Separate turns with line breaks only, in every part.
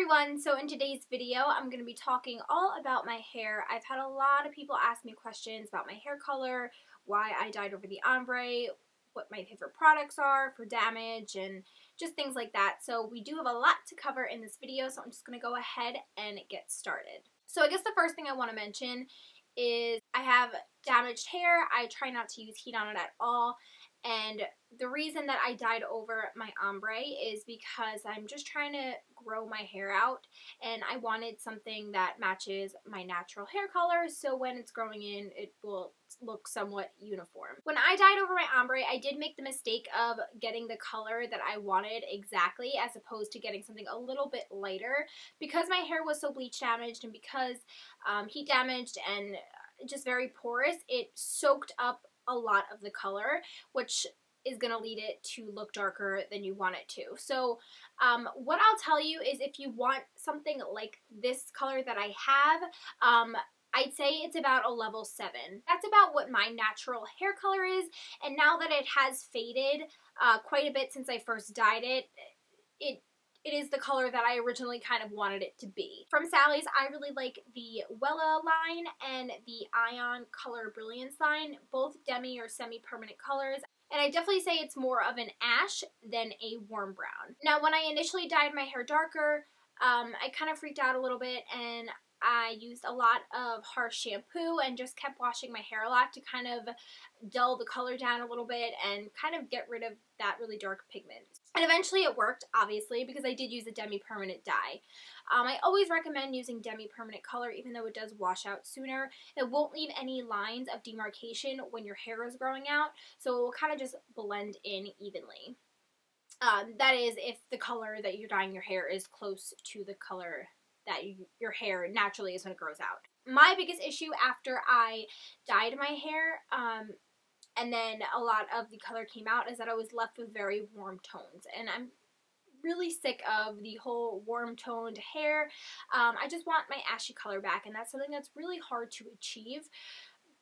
everyone, so in today's video I'm going to be talking all about my hair. I've had a lot of people ask me questions about my hair color, why I dyed over the ombre, what my favorite products are for damage, and just things like that. So we do have a lot to cover in this video, so I'm just going to go ahead and get started. So I guess the first thing I want to mention is I have damaged hair. I try not to use heat on it at all. And the reason that I dyed over my ombre is because I'm just trying to grow my hair out, and I wanted something that matches my natural hair color, so when it's growing in, it will look somewhat uniform. When I dyed over my ombre, I did make the mistake of getting the color that I wanted exactly, as opposed to getting something a little bit lighter. Because my hair was so bleach damaged and because heat damaged and just very porous, it soaked up a lot of the color, which is going to lead it to look darker than you want it to. So what I'll tell you is, if you want something like this color that I have, I'd say it's about a level 7. That's about what my natural hair color is, and now that it has faded quite a bit since I first dyed it, it is the color that I originally kind of wanted it to be. From Sally's, I really like the Wella line and the Ion Color Brilliance line, both demi or semi-permanent colors. And I definitely say it's more of an ash than a warm brown. Now, when I initially dyed my hair darker, I kind of freaked out a little bit, and I used a lot of harsh shampoo and just kept washing my hair a lot to kind of dull the color down a little bit and kind of get rid of that really dark pigment. And eventually it worked, obviously, because I did use a demi-permanent dye. I always recommend using demi-permanent color, even though it does wash out sooner. It won't leave any lines of demarcation when your hair is growing out, so it will kind of just blend in evenly. That is, if the color that you're dyeing your hair is close to the color that your hair naturally is when it grows out. My biggest issue after I dyed my hair, and then a lot of the color came out, is that I was left with very warm tones, and I'm really sick of the whole warm toned hair. I just want my ashy color back, and that's something that's really hard to achieve.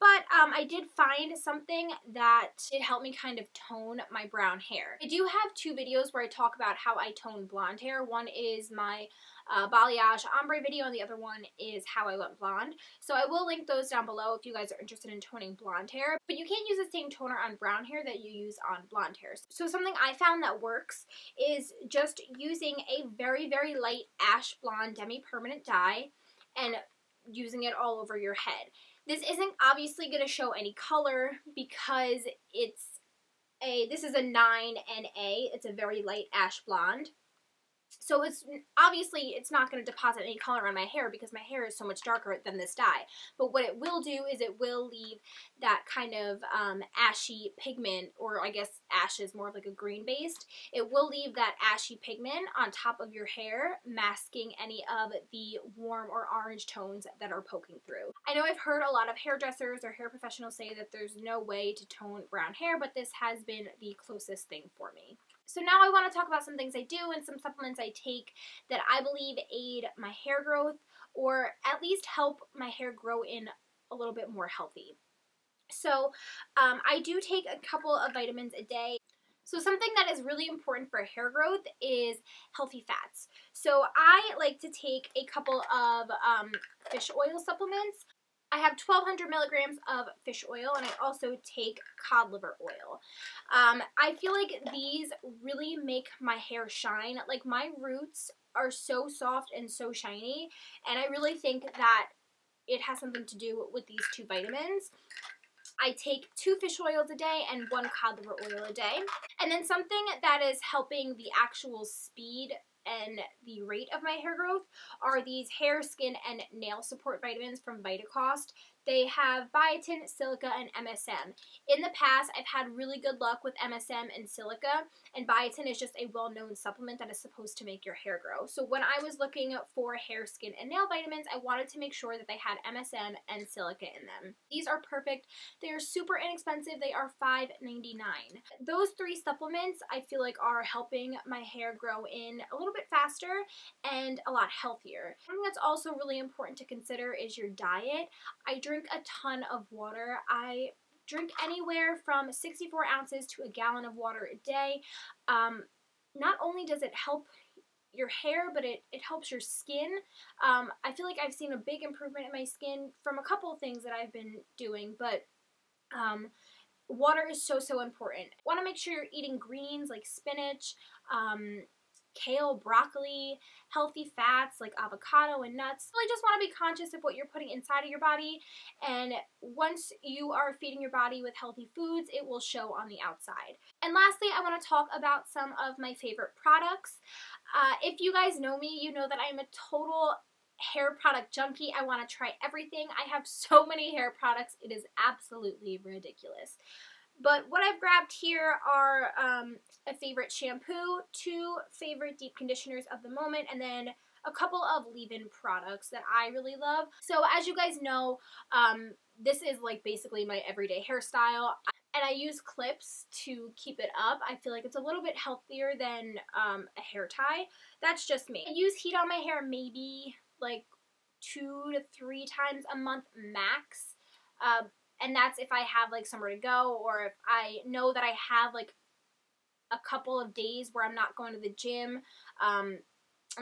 But I did find something that did help me kind of tone my brown hair. I do have 2 videos where I talk about how I tone blonde hair. One is my balayage ombre video, and the other one is how I went blonde. So I will link those down below if you guys are interested in toning blonde hair. But you can't use the same toner on brown hair that you use on blonde hair. So something I found that works is just using a very, very light ash blonde demi-permanent dye and using it all over your head. This isn't obviously going to show any color because this is a 9NA. It's a very light ash blonde. So it's not going to deposit any color on my hair because my hair is so much darker than this dye. But what it will do is it will leave that kind of ashy pigment, or I guess ash is more of like a green based. It will leave that ashy pigment on top of your hair, masking any of the warm or orange tones that are poking through. I know I've heard a lot of hairdressers or hair professionals say that there's no way to tone brown hair, but this has been the closest thing for me. So now I want to talk about some things I do and some supplements I take that I believe aid my hair growth, or at least help my hair grow in a little bit more healthy. So I do take a couple of vitamins a day. So something that is really important for hair growth is healthy fats. So I like to take a couple of fish oil supplements. I have 1,200 milligrams of fish oil, and I also take cod liver oil. I feel like these really make my hair shine. Like, my roots are so soft and so shiny, and I really think that it has something to do with these 2 vitamins. I take 2 fish oils a day and 1 cod liver oil a day. And then something that is helping the actual speed and the rate of my hair growth are these hair, skin, and nail support vitamins from VITAGOODS. They have biotin, silica, and MSM. In the past, I've had really good luck with MSM and silica, and biotin is just a well-known supplement that is supposed to make your hair grow. So when I was looking for hair, skin, and nail vitamins, I wanted to make sure that they had MSM and silica in them. These are perfect. They are super inexpensive. They are $5.99. Those 3 supplements I feel like are helping my hair grow in a little bit faster and a lot healthier. Something that's also really important to consider is your diet. I drink a ton of water. I drink anywhere from 64 ounces to a gallon of water a day. Not only does it help your hair, but it helps your skin. I feel like I've seen a big improvement in my skin from a couple of things that I've been doing, but water is so, so important. Want to make sure you're eating greens like spinach, kale, broccoli, healthy fats like avocado and nuts. Really just want to be conscious of what you're putting inside of your body, and once you are feeding your body with healthy foods, it will show on the outside. And lastly, I want to talk about some of my favorite products. If you guys know me, you know that I'm a total hair product junkie. I want to try everything. I have so many hair products, it is absolutely ridiculous. But what I've grabbed here are a favorite shampoo, 2 favorite deep conditioners of the moment, and then a couple of leave-in products that I really love. So as you guys know, this is like basically my everyday hairstyle, and I use clips to keep it up. I feel like it's a little bit healthier than a hair tie. That's just me. I use heat on my hair maybe like 2 to 3 times a month max. And that's if I have like somewhere to go, or if I know that I have like a couple of days where I'm not going to the gym, and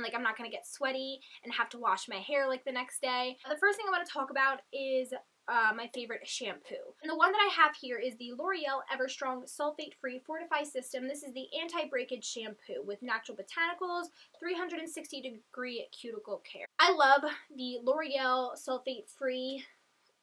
like I'm not going to get sweaty and have to wash my hair like the next day. The first thing I want to talk about is my favorite shampoo. And the one that I have here is the L'Oreal Everstrong Sulfate-Free Fortify System. This is the anti-breakage shampoo with natural botanicals, 360-degree cuticle care. I love the L'Oreal Sulfate-Free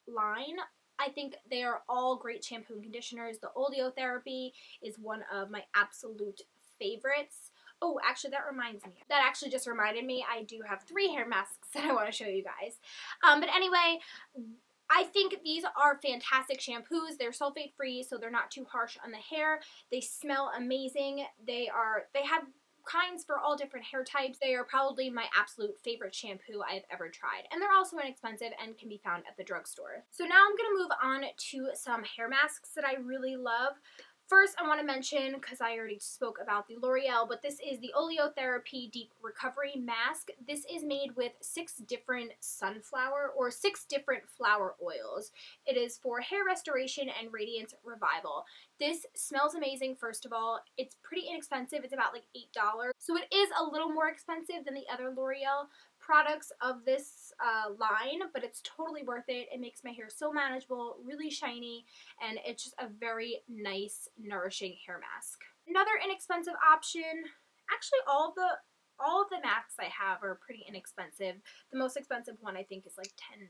line. I think they are all great shampoo and conditioners. The oleotherapy is one of my absolute favorites. Oh, actually, that reminds me. That actually just reminded me I do have 3 hair masks that I want to show you guys. But anyway, I think these are fantastic shampoos. They're sulfate free, so they're not too harsh on the hair. They smell amazing. They have kinds for all different hair types. They are probably my absolute favorite shampoo I've ever tried. And they're also inexpensive and can be found at the drugstore. So now I'm going to move on to some hair masks that I really love. First, I want to mention, because I already spoke about the L'Oreal, but this is the Oleotherapy Deep Recovery Mask. This is made with 6 different sunflower or 6 different flower oils. It is for hair restoration and radiance revival. This smells amazing, first of all. It's pretty inexpensive. It's about like $8. So it is a little more expensive than the other L'Oreal products of this line, but it's totally worth it. It makes my hair so manageable, really shiny, and it's just a very nice, nourishing hair mask. Another inexpensive option, actually all of the masks I have are pretty inexpensive. The most expensive one I think is like $10.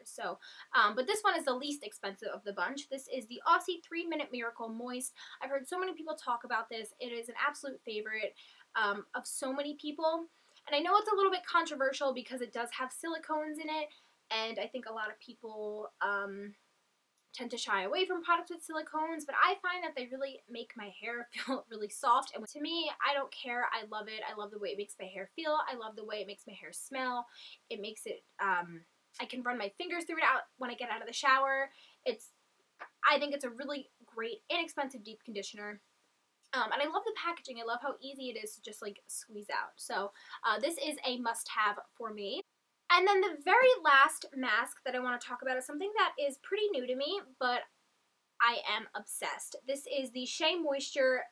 So, but this one is the least expensive of the bunch. This is the Aussie 3-Minute Miracle Moist. I've heard so many people talk about this. It is an absolute favorite of so many people. And I know it's a little bit controversial because it does have silicones in it, and I think a lot of people tend to shy away from products with silicones, but I find that they really make my hair feel really soft, and to me, I don't care. I love it. I love the way it makes my hair feel. I love the way it makes my hair smell. It makes it, I can run my fingers through it out when I get out of the shower. I think it's a really great, inexpensive deep conditioner. And I love the packaging. I love how easy it is to just like squeeze out. So this is a must-have for me. And then the very last mask that I want to talk about is something that is pretty new to me, but I am obsessed. This is the Shea Moisture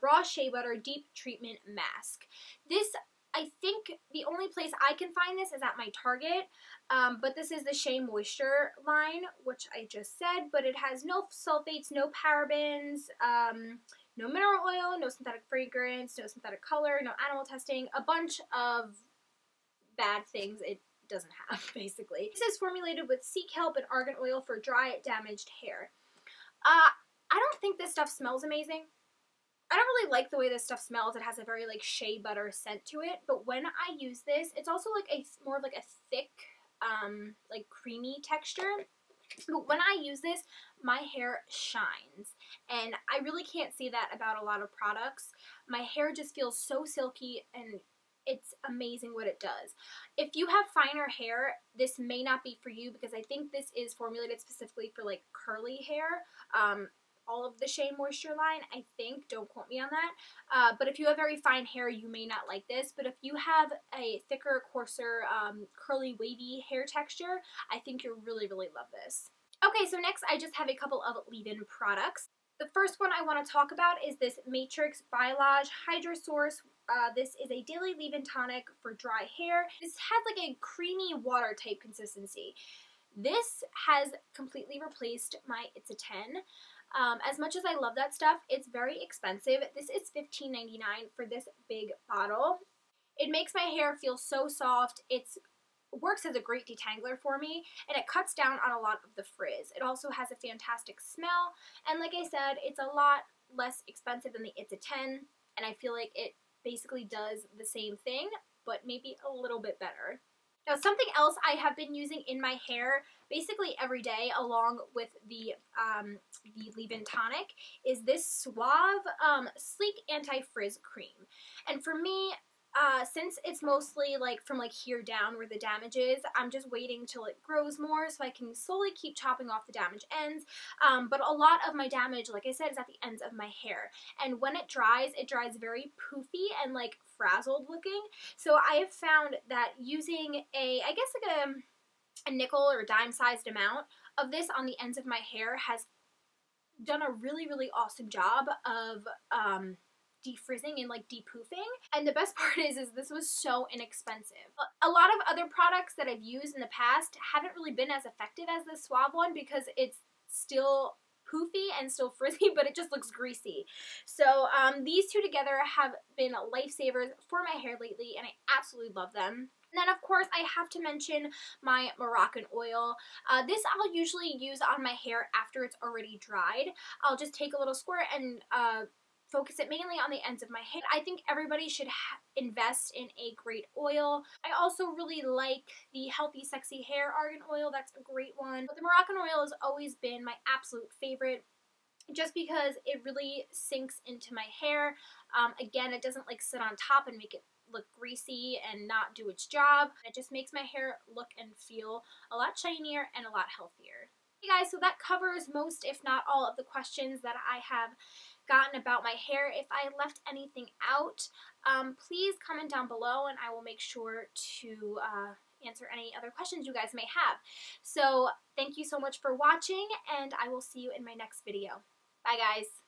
Raw Shea Butter Deep Treatment Mask. This, I think the only place I can find this is at my Target, but this is the Shea Moisture line, which I just said, but it has no sulfates, no parabens, no mineral oil, no synthetic fragrance, no synthetic color, no animal testing, a bunch of bad things it doesn't have, basically. This is formulated with sea kelp and argan oil for dry, damaged hair. I don't think this stuff smells amazing. I don't really like the way this stuff smells. It has a very like shea butter scent to it, but when I use this, it's also like more of like a thick, like creamy texture. But when I use this, my hair shines, and I really can't say that about a lot of products. My hair just feels so silky, and it's amazing what it does. If you have finer hair, this may not be for you, because I think this is formulated specifically for like curly hair. All of the Shea Moisture line, I think. Don't quote me on that. But if you have very fine hair, you may not like this. But if you have a thicker, coarser, curly, wavy hair texture, I think you'll really, really love this. Okay, so next I just have a couple of leave-in products. The first one I want to talk about is this Matrix Biolage Hydra Source. This is a daily leave-in tonic for dry hair. This has like a creamy water type consistency. This has completely replaced my It's a 10. As much as I love that stuff, it's very expensive. This is $15.99 for this big bottle. It makes my hair feel so soft. It works as a great detangler for me, and it cuts down on a lot of the frizz. It also has a fantastic smell, and like I said, it's a lot less expensive than the It's a 10, and I feel like it basically does the same thing, but maybe a little bit better. Now, something else I have been using in my hair basically every day along with the leave-in tonic is this Suave Sleek Anti-Frizz Cream. And for me, since it's mostly like from like here down where the damage is, I'm just waiting till it grows more so I can slowly keep chopping off the damaged ends. But a lot of my damage, like I said, is at the ends of my hair. And when it dries very poofy and like frazzled looking. So I have found that using I guess like a nickel or dime sized amount of this on the ends of my hair has done a really, really awesome job of defrizzing and like depoofing. And the best part is this was so inexpensive. A lot of other products that I've used in the past haven't really been as effective as the Suave one because it's still poofy and still frizzy, but it just looks greasy. So these two together have been lifesavers for my hair lately, and I absolutely love them. And then, of course, I have to mention my Moroccan oil. This I'll usually use on my hair after it's already dried. I'll just take a little squirt and focus it mainly on the ends of my hair. I think everybody should invest in a great oil. I also really like the Healthy Sexy Hair Argan Oil. That's a great one. But the Moroccan oil has always been my absolute favorite just because it really sinks into my hair. Again, it doesn't like sit on top and make it look greasy and not do its job. It just makes my hair look and feel a lot shinier and a lot healthier. Hey guys, so that covers most, if not all, of the questions that I have gotten about my hair. If I left anything out, please comment down below and I will make sure to answer any other questions you guys may have. So thank you so much for watching, and I will see you in my next video. Bye guys.